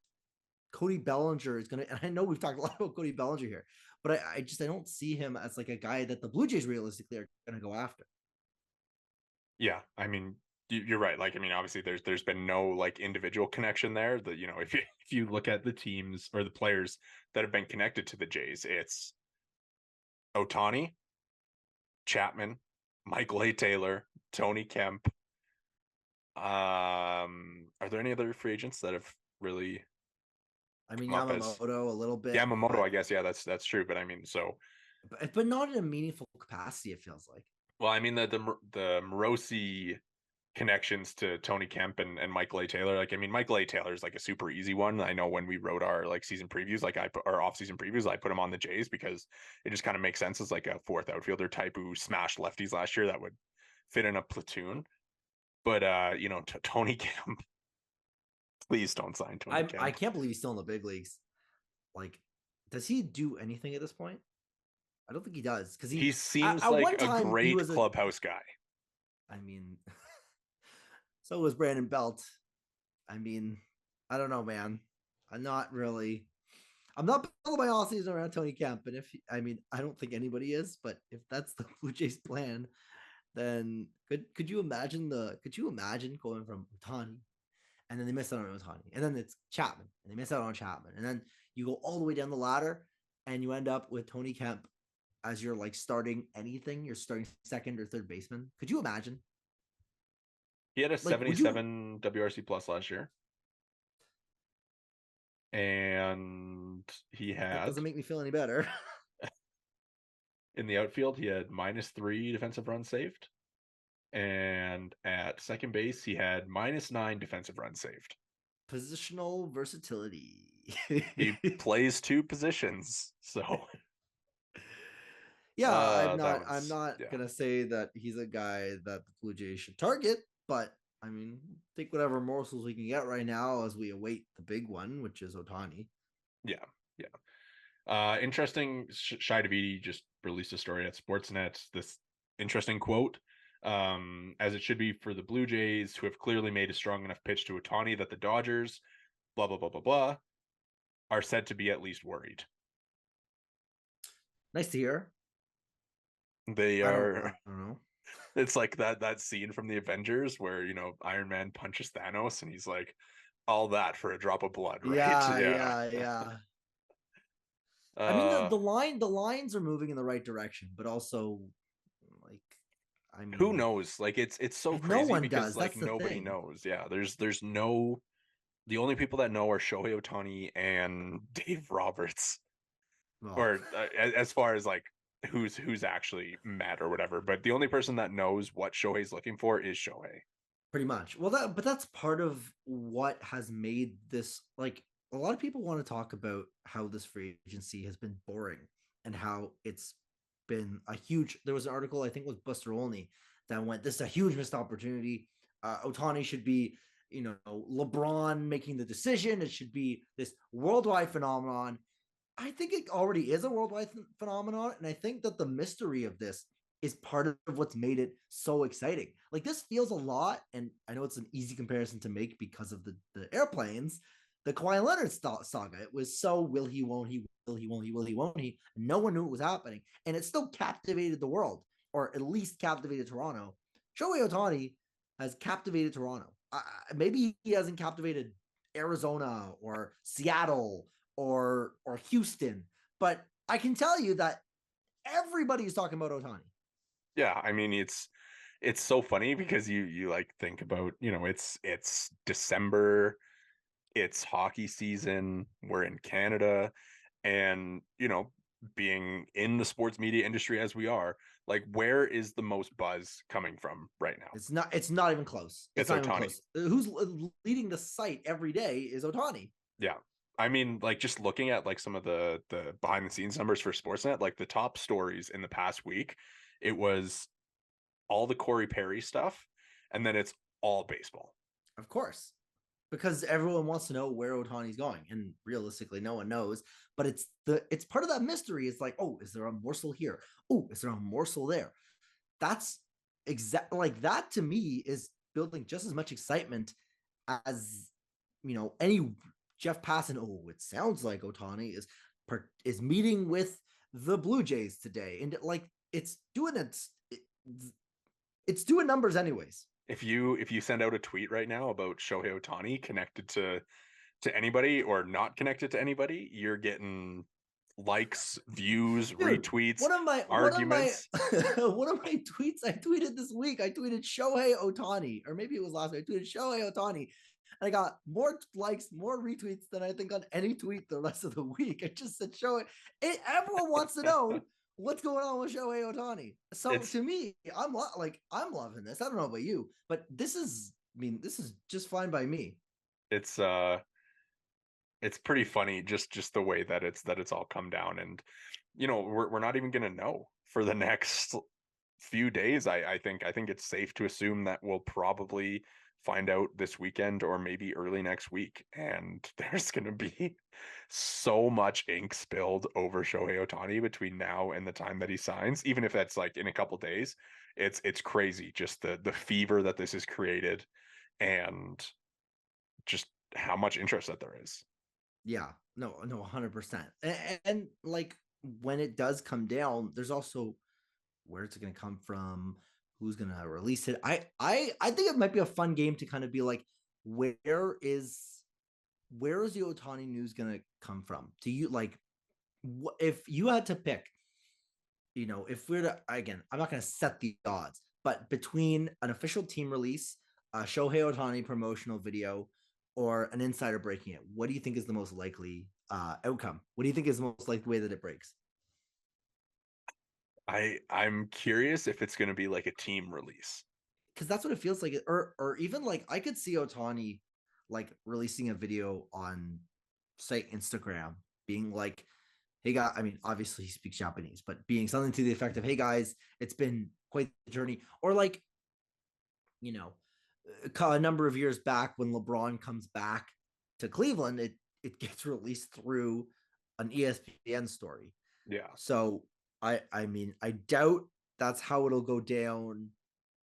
Cody Bellinger is going to, and I know we've talked a lot about Cody Bellinger here, but I don't see him as like a guy that the Blue Jays realistically are going to go after. Yeah, I mean, you're right. Like, I mean, obviously there's been no like individual connection there. That, you know, if you look at the teams or the players that have been connected to the Jays, it's Ohtani, Chapman, Michael A. Taylor, Tony Kemp. Are there any other free agents that have really I mean, come up as Yamamoto a little bit, Yamamoto? I guess, yeah, that's true. But I mean, so but not in a meaningful capacity. It feels like. well, I mean the Morosi connections to Tony Kemp and Michael A. Taylor. Like, I mean, Michael A. Taylor is like a super easy one. I know when we wrote our like season previews, like I put our off season previews, I put him on the Jays because it just kind of makes sense as like a fourth outfielder type who smashed lefties last year that would fit in a platoon. But you know, Tony Kemp, please don't sign Tony I Kemp. can't believe he's still in the big leagues. Like, does he do anything at this point? I don't think he does, because He seems at like one a time he great was clubhouse guy. I mean, so was Brandon Belt. I mean, I don't know, man. I'm not really. I'm not building my all season around Tony Kemp, and I mean, I don't think anybody is. But if that's the Blue Jays' plan, then could you imagine going from Ohtani, and then they miss out on Ohtani, and then it's Chapman, and they miss out on Chapman, and then you go all the way down the ladder, and you end up with Tony Kemp as your like starting anything. You're starting second or third baseman. Could you imagine? He had a Like, would you? 77 WRC plus last year. And he That had doesn't make me feel any better. in the outfield, he had -3 defensive runs saved. And at second base, he had -9 defensive runs saved. Positional versatility. He plays two positions. So Yeah, I'm that not yeah. gonna say that he's a guy that the Blue Jays should target, but I mean, take whatever morsels we can get right now as we await the big one, which is Ohtani. Yeah. Yeah. Interesting. Shai Davidi just released a story at Sportsnet. This interesting quote, as it should be for the Blue Jays, who have clearly made a strong enough pitch to Ohtani that the Dodgers, blah, blah, blah, blah, blah, are said to be at least worried. Nice to hear. They I are. don't know. It's like that scene from the Avengers where, you know, Iron Man punches Thanos and he's like, all that for a drop of blood, right? Yeah, Yeah. yeah. I mean, Uh, the lines are moving in the right direction, but also, like, I who mean, knows? Like it's so no crazy one because does. like That's the nobody thing. knows. Yeah, there's no, the only people that know are Shohei Ohtani and Dave Roberts, Well, or as far as like who's actually mad or whatever. But the only person that knows what Shohei's looking for is Shohei. pretty much. Well, but that's part of what has made this, like, a lot of people want to talk about how this free agency has been boring and how it's been a huge. There was an article, I think it was Buster Olney, that went, "This is a huge missed opportunity. Otani should be, LeBron making the decision. It should be this worldwide phenomenon." I think it already is a worldwide phenomenon, and I think that the mystery of this is part of what's made it so exciting. Like, this feels a lot, and I know it's an easy comparison to make because of the airplanes. The Kawhi Leonard saga. It was so will he, won't he, will he, won't he, will he, won't he. No one knew it was happening, and it still captivated the world. or at least captivated Toronto. Shohei Ohtani has captivated Toronto. Maybe he hasn't captivated Arizona or Seattle or Houston, but I can tell you that everybody is talking about Ohtani. Yeah, I mean it's so funny because you like think about, it's December, it's hockey season, we're in Canada, and being in the sports media industry as we are, like where is the most buzz coming from right now? It's not even close. It's not even Ohtani. close. Who's leading the site every day is Ohtani. Yeah. I mean, like just looking at like some of the behind the scenes numbers for Sportsnet, like the top stories in the past week, it was all the Corey Perry stuff, and then it's all baseball. Of course, because everyone wants to know where Ohtani's going, and realistically, no one knows. But it's part of that mystery. It's like, oh, is there a morsel here? Oh, is there a morsel there? That's exactly like that. To me, is building just as much excitement as any Jeff Passan. Oh, it sounds like Ohtani is meeting with the Blue Jays today, and like it's doing it's doing numbers anyways. If you send out a tweet right now about Shohei Ohtani connected to anybody or not connected to anybody, you're getting likes, views, Dude, retweets, one of my arguments. one of my tweets I tweeted this week. I tweeted Shohei Ohtani, or maybe it was last week. I tweeted Shohei Ohtani, and I got more likes, more retweets than I think on any tweet the rest of the week. I just said Shohei. Everyone wants to know what's going on with Shohei Ohtani. So to me, I'm loving this. I don't know about you, but this is just fine by me. It's pretty funny just the way that it's all come down, and we're not even gonna know for the next few days. I think it's safe to assume that we'll probably find out this weekend or maybe early next week, and there's gonna be so much ink spilled over Shohei Ohtani between now and the time that he signs, even if that's like in a couple days. It's crazy just the fever that this has created, and just how much interest that there is. Yeah, no, 100%. And like when it does come down, there's also where's it going to come from? Who's going to release it? I think it might be a fun game to kind of be like, where is the Ohtani news going to come from? Do you like if you had to pick? If we're to, again, I'm not going to set the odds, but between an official team release, a Shohei Ohtani promotional video, or an insider breaking it, what do you think is the most likely outcome? What do you think is the most likely way that it breaks? I'm curious if it's going to be like a team release. Because that's what it feels like. Or even like I could see Ohtani like releasing a video on, say, Instagram, being like, hey guys, I mean, obviously he speaks Japanese, but being something to the effect of, hey guys, it's been quite the journey. Or like, a number of years back when LeBron comes back to Cleveland, it gets released through an ESPN story. Yeah. So I mean, I doubt that's how it'll go down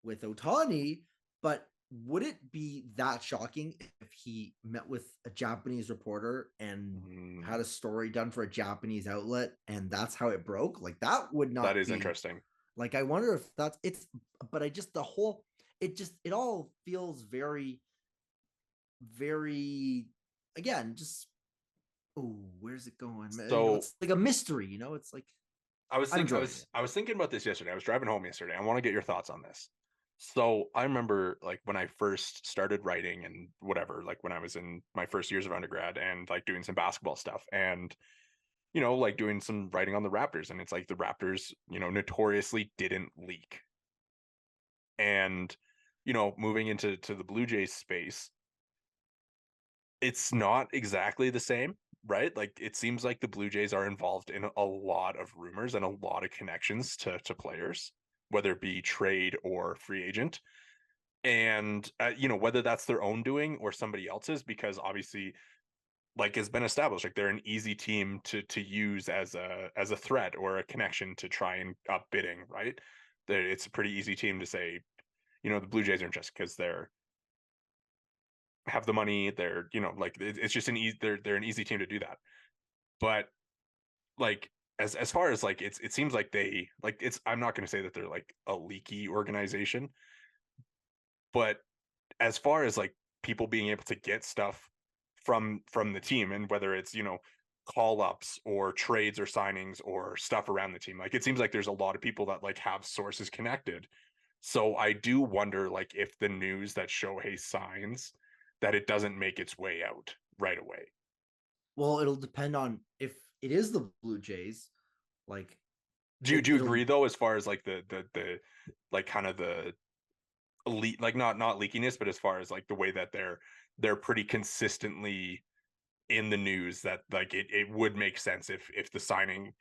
with Ohtani, but would it be that shocking if he met with a Japanese reporter and had a story done for a Japanese outlet and that's how it broke? Like that would not. That is interesting. Like I wonder if but I just it all feels very, very, again, just, oh, where's it going? So it's like a mystery, it's like I was thinking about this yesterday. I was driving home yesterday. I want to get your thoughts on this. So I remember like when I first started writing and whatever, like when I was in my first years of undergrad and like doing some basketball stuff and like doing some writing on the Raptors, and it's like the Raptors, notoriously didn't leak. And moving into the Blue Jays space, it's not exactly the same, right? Like it seems like the Blue Jays are involved in a lot of rumors and a lot of connections to players, whether it be trade or free agent. And whether that's their own doing or somebody else's, because obviously, like has been established, like they're an easy team to use as a threat or a connection to try and up bidding, right? It's a pretty easy team to say, the Blue Jays are interested because they're have the money. They're like it's just they're an easy team to do that. But like as far as like it seems like they like it's I'm not going to say that they're like a leaky organization, but as far as like people being able to get stuff from the team, and whether it's call ups or trades or signings or stuff around the team, like it seems like there's a lot of people that like have sources connected. So I do wonder like if the news that Shohei signs, that it doesn't make its way out right away. Well, it'll depend on if it is the Blue Jays. Like Do you it'll agree though, as far as like the like kind of the elite, like not leakiness, but as far as like the way that they're pretty consistently in the news, that like it would make sense if the signing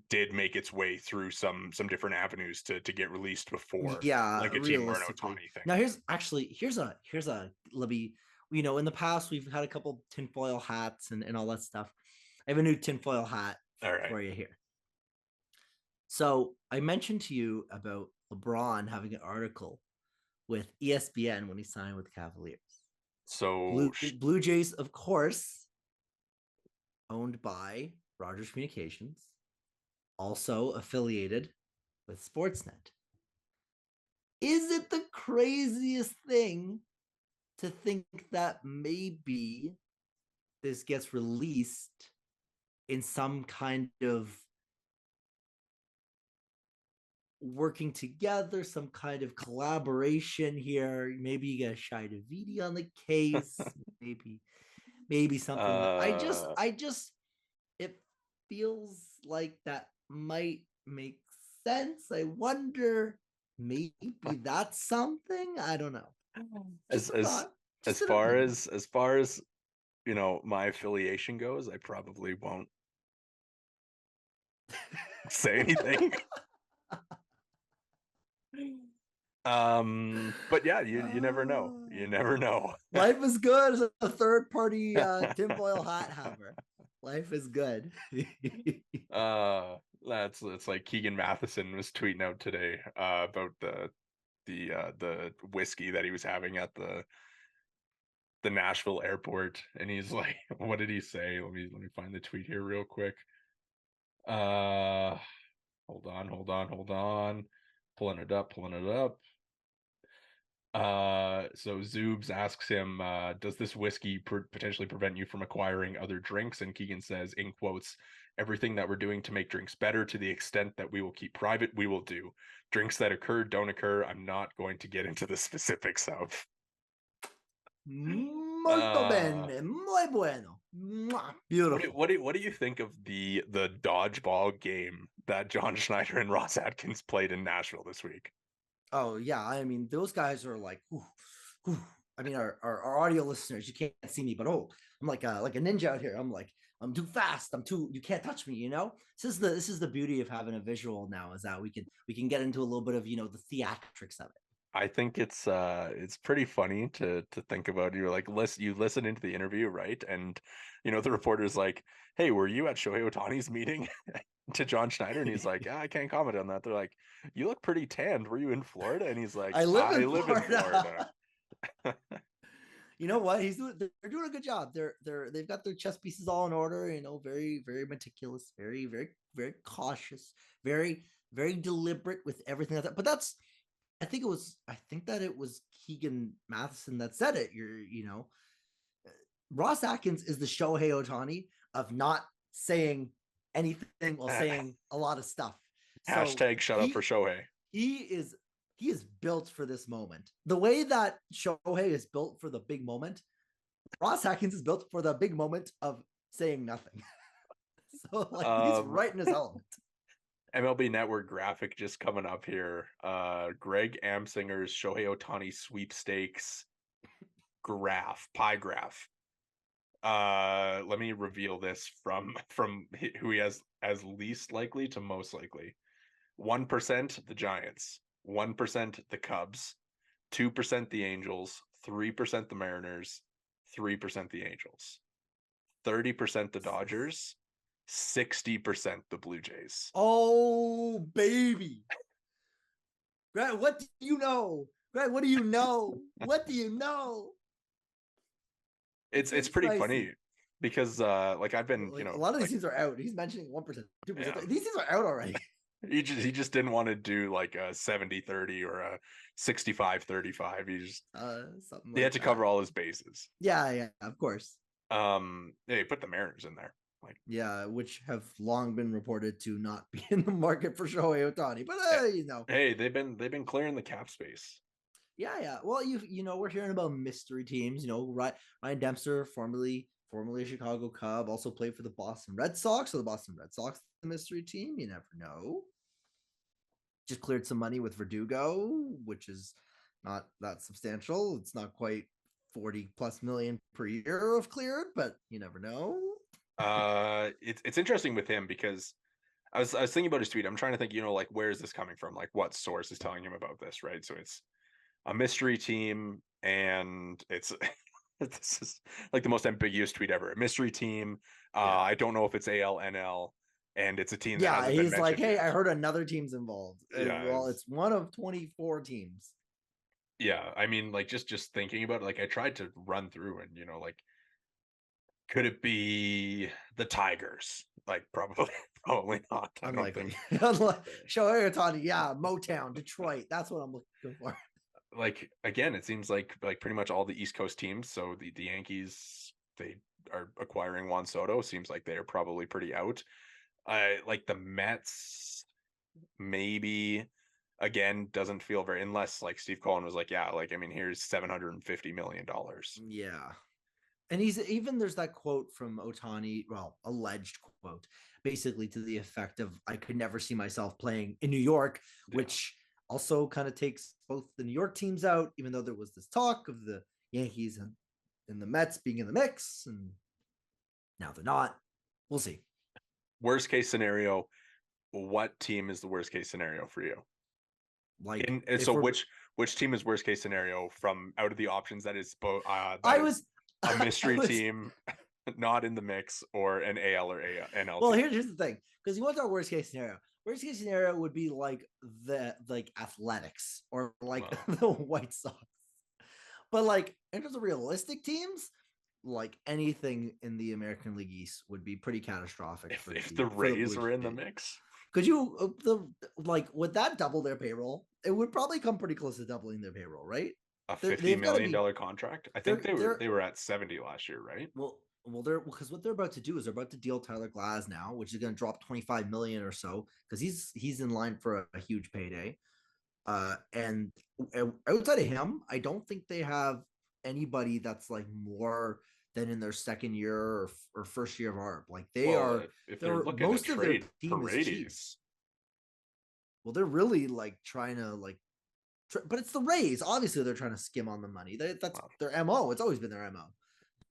did make its way through some different avenues to get released before yeah, like a team or an realistically. Ohtani thing. Now here's a Libby. In the past we've had a couple tinfoil hats and all that stuff. I have a new tinfoil hat All right. for you here. So I mentioned to you about LeBron having an article with ESPN when he signed with the Cavaliers. So Blue Jays, of course, owned by Rogers Communications, also affiliated with Sportsnet. Is it the craziest thing to think that maybe this gets released in some kind of working together, some kind of collaboration here? Maybe you get a Shai Davidi on the case, maybe something like I just it feels like that might make sense. I wonder, maybe that's something. I don't know. Just a thought. As Just an far opinion. as far as my affiliation goes, I probably won't say anything. But yeah, you never know. You never know. Life is good as a third party tinfoil hat haver. Life is good. It's like Keegan Matheson was tweeting out today about the whiskey that he was having at the Nashville airport, and he's like, what did he say? Let me find the tweet here real quick. Hold on. Pulling it up. So Zoobs asks him, does this whiskey potentially prevent you from acquiring other drinks? And Keegan says, in quotes, everything that we're doing to make drinks better, to the extent that we will keep private, we will do. Drinks that occur don't occur. I'm not going to get into the specifics of. Molto bene, muy bueno. Beautiful. What do you think of the dodgeball game that John Schneider and Ross Atkins played in Nashville this week? Oh yeah, I mean those guys are like, I mean our audio listeners, you can't see me, but I'm like a ninja out here. I'm too fast. You can't touch me. This is the beauty of having a visual now, is that we can get into a little bit of the theatrics of it. I think it's pretty funny to think about. You're like, you listen into the interview, right? And the reporter's like, hey, were you at Shohei Ohtani's meeting? To John Schneider, and he's like, I can't comment on that. They're like, you look pretty tanned. Were you in Florida? And he's like, I live in Florida. You know what? They're doing a good job. They've got their chess pieces all in order. Very very meticulous, very very very cautious, very very deliberate with everything like that. But I think that it was Keegan Matheson that said it. Ross Atkins is the Shohei Ohtani of not saying anything while saying a lot of stuff. Hashtag shut up for Shohei. He is built for this moment. The way that Shohei is built for the big moment, Ross Atkins is built for the big moment of saying nothing. So he's right in his element. MLB Network graphic just coming up here. Greg Amsinger's Shohei Ohtani sweepstakes pie graph. Let me reveal this from who he has as least likely to most likely. 1% the Giants, 1% the Cubs, 2% the Angels, 3% the Mariners, 3% the Angels, 30% the Dodgers, 60% the Blue Jays. Oh baby, Greg, what do you know? Greg, what do you know? What do you know? It's pretty funny. because like I've been, Like a lot of these like, teams are out. He's mentioning 1%, 2%. yeah, These teams are out already. he just didn't want to do like a 70-30 or a 65-35. Something He had like to that. cover all his bases. Yeah, of course. Yeah, he put the Mariners in there. Like, Yeah, which have long been reported to not be in the market for Shohei Ohtani. But hey, they've been clearing the cap space. yeah. Well, we're hearing about mystery teams. Ryan Dempster, formerly a Chicago Cub, also played for the Boston Red Sox. So the Boston Red Sox, the mystery team. You never know. Just cleared some money with Verdugo, which is not that substantial. It's not quite 40 plus million per year of cleared, but you never know. It's interesting with him because I was thinking about his tweet. I'm trying to think, like, where is this coming from? Like, what source is telling him about this, right? So it's a mystery team, and it's this is like the most ambiguous tweet ever. A mystery team. Yeah. I don't know if it's AL, NL, and it's a team that Yeah, hasn't been he's like, mentioned hey, yet. I heard another team's involved. Yeah, Well, it's one of 24 teams. yeah. I mean, like, just thinking about it, like, I tried to run through and like, could it be the Tigers? Like, probably, probably not. I don't Unlikely. think. Shohei Ohtani, yeah, Motown, Detroit. That's what I'm looking for. Like, again, it seems like pretty much all the East Coast teams. So the Yankees, they are acquiring Juan Soto. Seems like they're probably pretty out. Like the Mets, maybe, again, doesn't feel very, unless like Steve Cohen was like, yeah, like, I mean, here's $750 million. Yeah. And there's that quote from Ohtani, well, alleged quote, basically to the effect of, I could never see myself playing in New York, Yeah. which also kind of takes both the New York teams out, even though there was this talk of the Yankees and the Mets being in the mix, and now they're not. We'll see. Worst case scenario, what team is the worst case scenario for you? Like, And if so we're, which team is worst case scenario from out of the options, that is I that is was, a I mystery was, team, not in the mix, or an AL or NL well, team? here's the thing, because you want our worst case scenario. Worst case scenario would be like the Athletics or like Well, the White Sox. But like in terms of realistic teams, like anything in the American League East would be pretty catastrophic if the for the Rays Blue were in the Jays. mix, Could you would that double their payroll? It would probably come pretty close to doubling their payroll, right? a They're, fifty they've got to million be dollar contract. I think they were they're they were at 70 last year, right? they're because what they're about to do is they're about to deal Tyler Glass now, which is going to drop 25 million or so because he's in line for a huge payday. And outside of him, I don't think they have anybody that's like more than in their second year or first year of ARB. Like Well, if they're looking to most of their trade team is cheap. Paredes, Well, they're really like trying to but it's the Rays. Obviously, they're trying to skim on the money. That's well, their MO. It's always been their MO.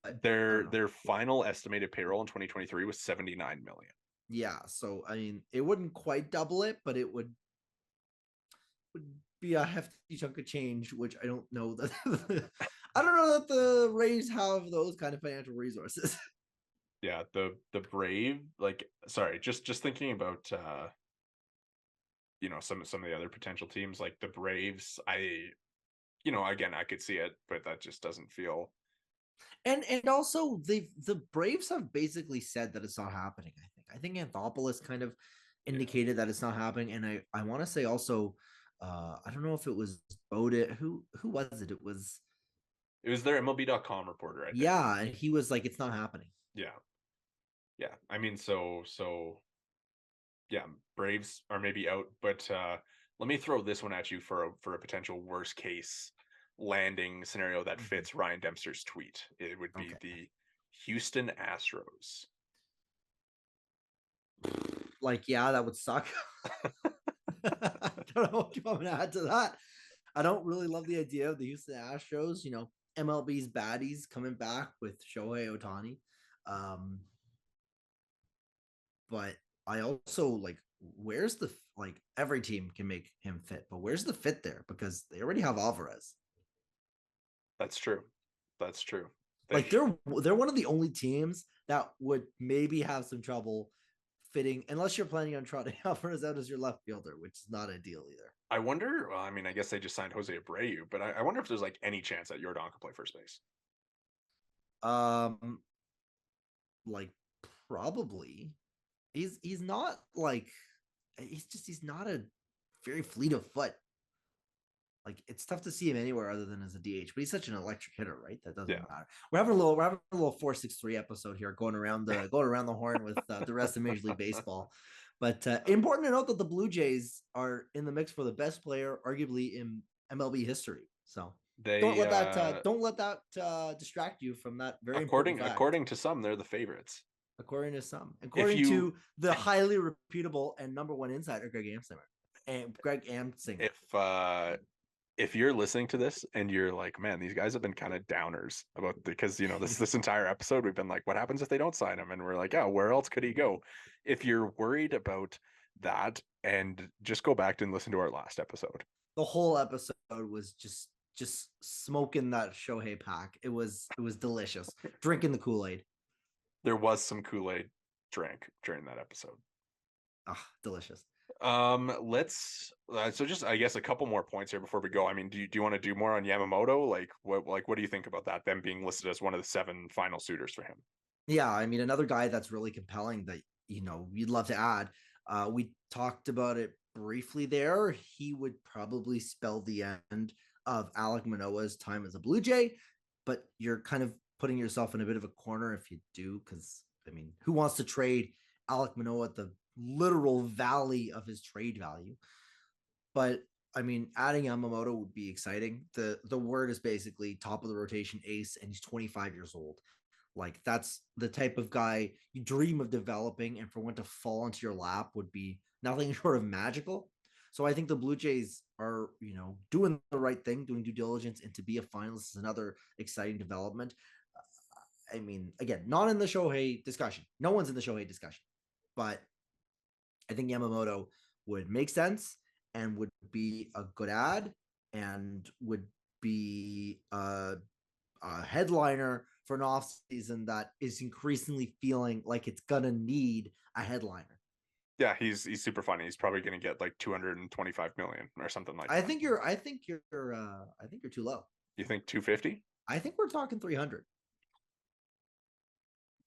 But I their don't know. their final estimated payroll in 2023 was 79 million. Yeah, so I mean, it wouldn't quite double it, but it would be a hefty chunk of change, which I don't know that I don't know that the Rays have those kind of financial resources. Yeah, the Brave, like, sorry, just thinking about some of the other potential teams, like the Braves. Again, I could see it, but that just doesn't feel. And also the Braves have basically said that it's not happening. I think Anthopoulos kind of Yeah, indicated that it's not happening, and I want to say also, I don't know if it was Bowden. Who was it? It was, it was their MLB.com reporter, I think. yeah, and he was like, it's not happening. Yeah, yeah. I mean, so yeah, Braves are maybe out, but let me throw this one at you for a potential worst case landing scenario that Mhm. fits Ryan Dempster's tweet. It would be Okay. the Houston Astros. Like, yeah, that would suck. I don't know what you want me to add to that. I don't really love the idea of the Houston Astros, MLB's baddies coming back with Shohei Ohtani. But I also like, where's the like, every team can make him fit, but where's the fit there? Because they already have Alvarez. That's true. That's true. They Like they're one of the only teams that would maybe have some trouble fitting, unless you're planning on trotting Alvarez out as your left fielder, which is not ideal either. I wonder. Well, I mean, I guess they just signed Jose Abreu, but I wonder if there's like any chance that Jordan could play first base. Um, like probably he's not like he's not a very fleet of foot. Like it's tough to see him anywhere other than as a DH, but he's such an electric hitter, right? That doesn't Yeah. matter. We're having a little 463 episode here, going around the horn with the rest of Major League Baseball. But important to note that the Blue Jays are in the mix for the best player, arguably in MLB history. So don't let that distract you from that very important fact. According to some, they're the favorites. According to some, to the highly reputable and number one insider, Greg Amsinger. If you're listening to this and you're like, man, these guys have been kind of downers about because this entire episode we've been like, what happens if they don't sign him? And we're like, oh, where else could he go? If you're worried about that, and just go back and listen to our last episode. The whole episode was just smoking that Shohei pack. It was delicious. Drinking the Kool-Aid. There was some Kool-Aid drank during that episode. Ah, delicious. Let's so just I guess a couple more points here before we go. I mean, do you want to do more on Yamamoto? Like what do you think about that? Them being listed as one of the 7 final suitors for him. Yeah, I mean, another guy that's really compelling that you'd love to add. We talked about it briefly there. He would probably spell the end of Alek Manoah's time as a Blue Jay, but you're kind of putting yourself in a bit of a corner if you do, because I mean, who wants to trade Alek Manoah at the literal valley of his trade value? But I mean, adding Yamamoto would be exciting. The word is basically top of the rotation ace, and he's 25 years old. Like that's the type of guy you dream of developing, and for one to fall into your lap would be nothing short of magical. So I think the Blue Jays are, doing the right thing, doing due diligence, and to be a finalist is another exciting development. I mean, again, not in the Shohei discussion. No one's in the Shohei discussion, but I think Yamamoto would make sense and would be a good ad and would be a headliner for an offseason that is increasingly feeling like it's gonna need a headliner. Yeah, he's super funny. He's probably gonna get like 225 million or something like that. I think you're too low. You think 250? I think we're talking 300.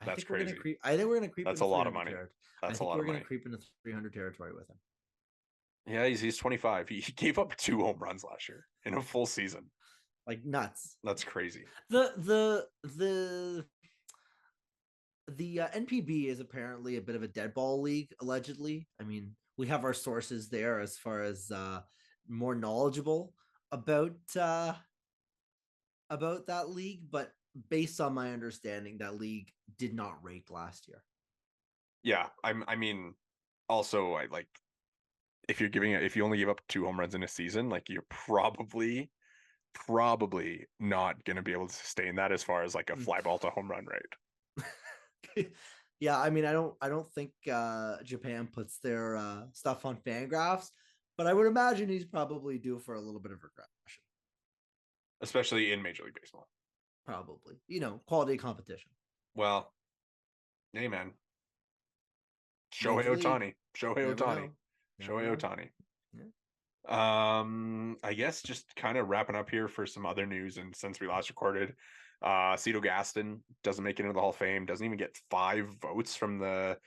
That's crazy. I think we're gonna creep. That's a lot of money. That's a lot of money. We're gonna creep into 300 territory with him. Yeah, he's 25. He gave up 2 home runs last year in a full season. Like nuts. That's crazy. The NPB is apparently a bit of a dead ball league, allegedly. I mean, we have our sources there as far as more knowledgeable about that league, but based on my understanding, that league did not rake last year. Yeah, I mean, also I like if you only give up 2 home runs in a season, like you're probably not going to be able to sustain that as far as like a fly ball to home run rate. Yeah, I mean, I don't think Japan puts their stuff on Fangraphs, but I would imagine he's probably due for a little bit of regression, especially in Major League Baseball. Probably, quality competition. Well, hey man, Shohei Ohtani. Yeah. I guess just kind of wrapping up here for some other news, and since we last recorded, Cito Gaston doesn't make it into the Hall of Fame, doesn't even get 5 votes from the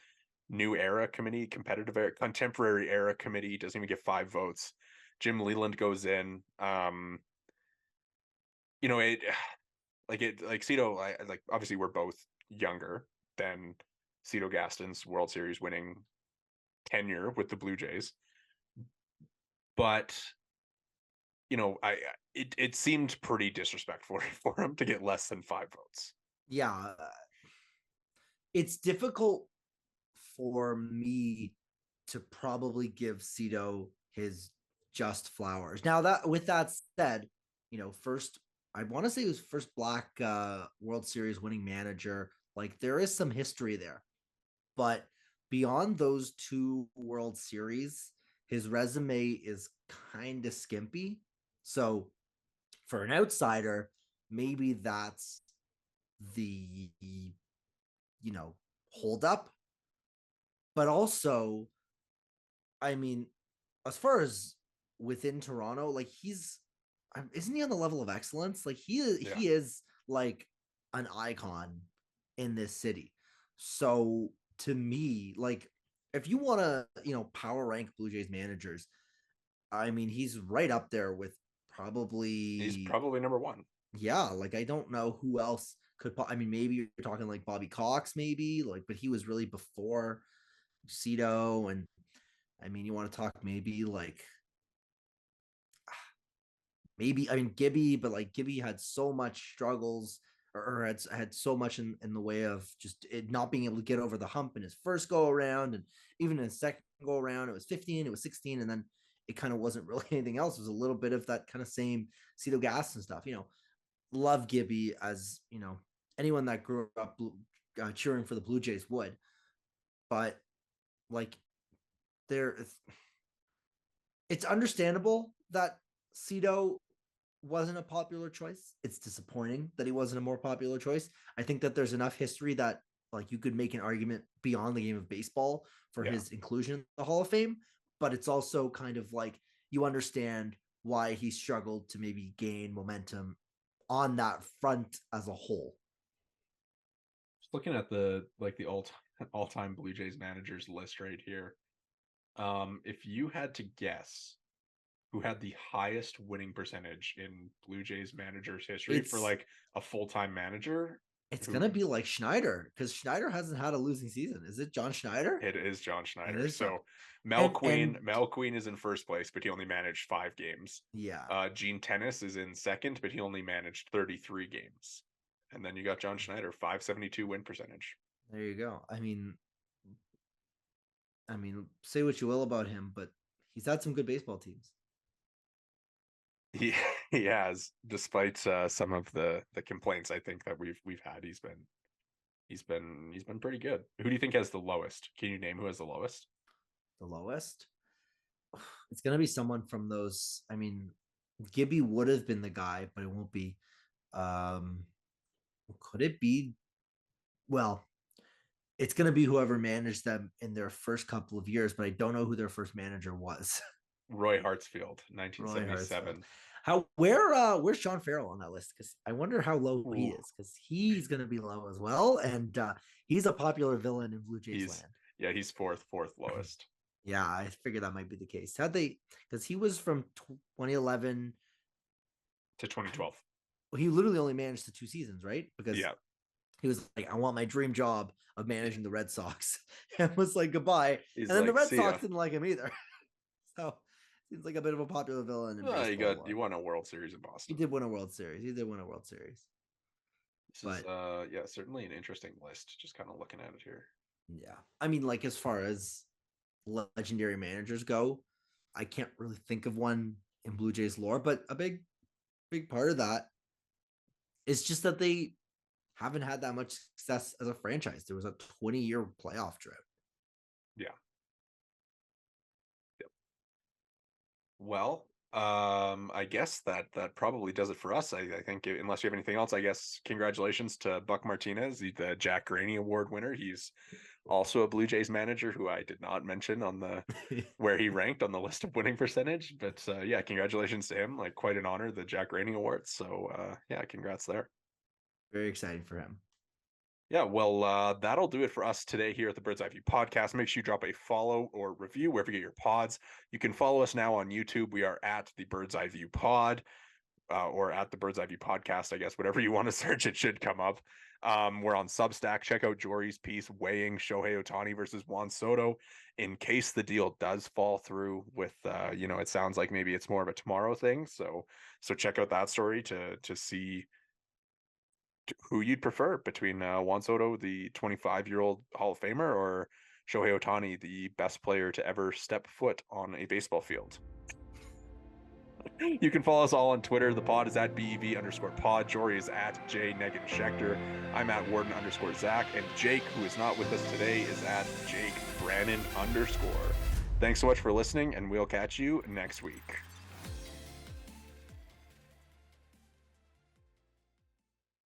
new era committee, contemporary era committee, doesn't even get 5 votes. Jim Leland goes in. Cito, like obviously we're both younger than Cito Gaston's World Series winning tenure with the Blue Jays, but it seemed pretty disrespectful for him to get less than 5 votes. Yeah, it's difficult for me to probably give Cito his just flowers. Now with that said, first, I want to say he was first Black World Series winning manager. Like there is some history there, but beyond those 2 World Series, his resume is kind of skimpy. So for an outsider, maybe that's the hold up. But also, I mean, as far as within Toronto, like isn't he on the level of excellence? Like he is like an icon in this city. So to me, like, if you want to, power rank Blue Jays managers, I mean, he's right up there with He's probably, probably number one. yeah. Like, I don't know who else could. I mean, maybe you're talking like Bobby Cox, maybe like, but he was really before Cito, and I mean, you want to talk maybe like maybe I mean Gibby, but like Gibby had so much struggles or had so much in the way of just it not being able to get over the hump in his first go around, and even in his second go around, it was 15, it was 16, and then it kind of wasn't really anything else. It was a little bit of that kind of same Cito gas and stuff. Love Gibby as anyone that grew up cheering for the Blue Jays would, but like there, it's understandable that Cito wasn't a popular choice. It's disappointing that he wasn't a more popular choice. I think that there's enough history that like you could make an argument beyond the game of baseball for his inclusion in the Hall of Fame, but it's also kind of like you understand why he struggled to maybe gain momentum on that front as a whole. Just looking at the all-time Blue Jays managers list right here. If you had to guess who had the highest winning percentage in Blue Jays managers history for like a full-time manager, it's gonna be like Schneider, because Schneider hasn't had a losing season. Is it John Schneider? It is John Schneider. So Mel Queen is in first place, but he only managed 5 games. Yeah. Gene Tennis is in second, but he only managed 33 games. And then you got John Schneider, 572 win percentage. There you go. I mean, say what you will about him, but he's had some good baseball teams. He has, despite some of the complaints I think that we've had. He's been pretty good. Who do you think has the lowest? Can you name who has the lowest? The lowest? It's gonna be someone from those. I mean, Gibby would have been the guy, but it won't be. Could it be? Well, it's gonna be whoever managed them in their first couple of years, but I don't know who their first manager was. Roy Hartsfield, 1977. Where's Sean Farrell on that list? Because I wonder how low he is, because he's going to be low as well, and he's a popular villain in Blue Jays land. Yeah, he's fourth lowest. Yeah, I figured that might be the case. Because he was from 2011 to 2012. Well, he literally only managed the 2 seasons, right? Because he was like, I want my dream job of managing the Red Sox, and was like, goodbye. And then the Red Sox didn't like him either. So seems like a bit of a popular villain. You won a World Series in Boston. He did win a World Series. This is certainly an interesting list. Just kind of looking at it here. Yeah, I mean, like as far as legendary managers go, I can't really think of one in Blue Jays lore, but a big part of that is just that they haven't had that much success as a franchise. There was a 20-year playoff drought. Yeah. Well, I guess that probably does it for us. I think, unless you have anything else, I guess congratulations to Buck Martinez, the Jack Graney Award winner. He's also a Blue Jays manager who I did not mention on the where he ranked on the list of winning percentage. But yeah, congratulations to him. Like, quite an honor, the Jack Graney Award. So yeah, congrats there. Very exciting for him. Yeah, well, that'll do it for us today here at the Bird's Eye View podcast. Make sure you drop a follow or review wherever you get your pods. You can follow us now on YouTube. We are at the Bird's Eye View pod, or at the Bird's Eye View podcast, I guess. Whatever you want to search, it should come up. We're on Substack. Check out Jori's piece weighing Shohei Ohtani versus Juan Soto in case the deal does fall through with, it sounds like maybe it's more of a tomorrow thing. So check out that story to see who you'd prefer between Juan Soto, the 25-year-old Hall of Famer, or Shohei Ohtani, the best player to ever step foot on a baseball field. You can follow us all on Twitter. The pod is at BEV_pod. Jori is at J Negin-Shecter. I'm at Worden_Zach. And Jake, who is not with us today, is at Jake Brannen_. Thanks so much for listening, and we'll catch you next week.